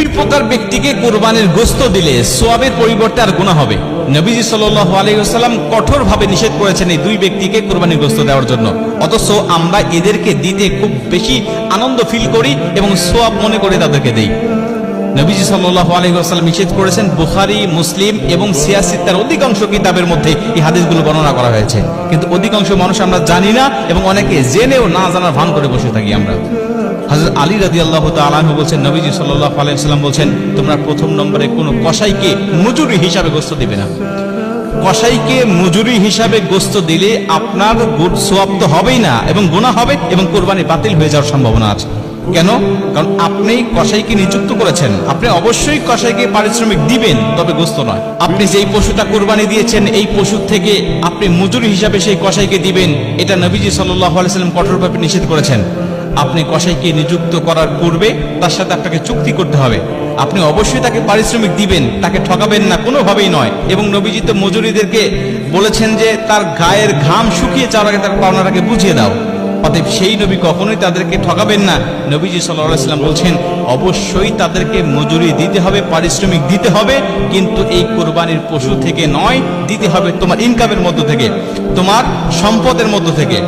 দুই প্রকার ব্যক্তিকে কুরবানির গোশত দিলে সওয়াবের পরিবর্তে আর গুনাহ হবে। নবীজি সাল্লাল্লাহু আলাইহি ওয়াসাল্লাম কঠোরভাবে নিষেধ করেছেন এই দুই ব্যক্তিকে কুরবানির গোশত দেওয়ার জন্য, অথচ আমরা এদেরকে দিতে খুব বেশি আনন্দ ফিল করি এবং সওয়াব মনে করে তাদেরকে দেই। নবীজি সাল্লাল্লাহু আলাইহি ওয়াসাল্লাম নিষেধ করেছেন, বুখারী, মুসলিম এবং সিয়াসিত্তার অধিকাংশ কিতাবের মধ্যে এই হাদিসগুলো বর্ণনা করা হয়েছে, কিন্তু অধিকাংশ মানুষ আমরা জানি না এবং অনেকে জেনেও না জানার ভান করে বসে থাকি আমরা। হযরত আলী রাদিয়াল্লাহু তাআলা আনহু বলেন, নবীজি সাল্লাল্লাহু আলাইহি ওয়াসাল্লাম বলেন, তোমরা প্রথম নম্বরে কোনো কসাইকে মজুরি হিসাবে গোশত দিবে না। কসাইকে মজুরি হিসাবে গোশত দিলে আপনার সওয়াব তো হবেই না এবং গুনাহ হবে এবং কুরবানি বাতিল হয়ে যাওয়ার সম্ভাবনা আছে। কেন? কারণ আপনি কসাইকে নিযুক্ত করেছেন, আপনি অবশ্যই কসাইকে পারিশ্রমিক দিবেন, তবে গোশত নয়। আপনি যেই পশুটা কুরবানি দিয়েছেন এই পশু থেকে আপনি মজুরি হিসাবে সেই কসাইকে দিবেন, এটা নবীজি সাল্লাল্লাহু আলাইহি ওয়াসাল্লাম কঠোরভাবে নিষেধ করেছেন। আপনি কসাইকে নিযুক্ত করার পূর্বে তার সাথে আপনাকে চুক্তি করতে হবে, আপনি অবশ্যই তাকে পারিশ্রমিক দিবেন, তাকে ঠকাবেন না, কোনোভাবেই নয়। এবং নবীজি তো মজুরিদেরকে বলেছেন যে তার গায়ের ঘাম শুকিয়ে যাওয়ার আগে তার পাওনাটাকে বুঝিয়ে দাও। অতএব সেই নবী কখনোই তাদেরকে ঠকাবেন না। নবীজি সাল্লাল্লাহু আলাইহি ওয়াসাল্লাম বলছেন, অবশ্যই তাদেরকে মজুরি দিতে হবে, পারিশ্রমিক দিতে হবে, কিন্তু এই কুরবানির পশু থেকে নয়, দিতে হবে তোমার ইনকামের মধ্য থেকে, তোমার সম্পদের মধ্য থেকে।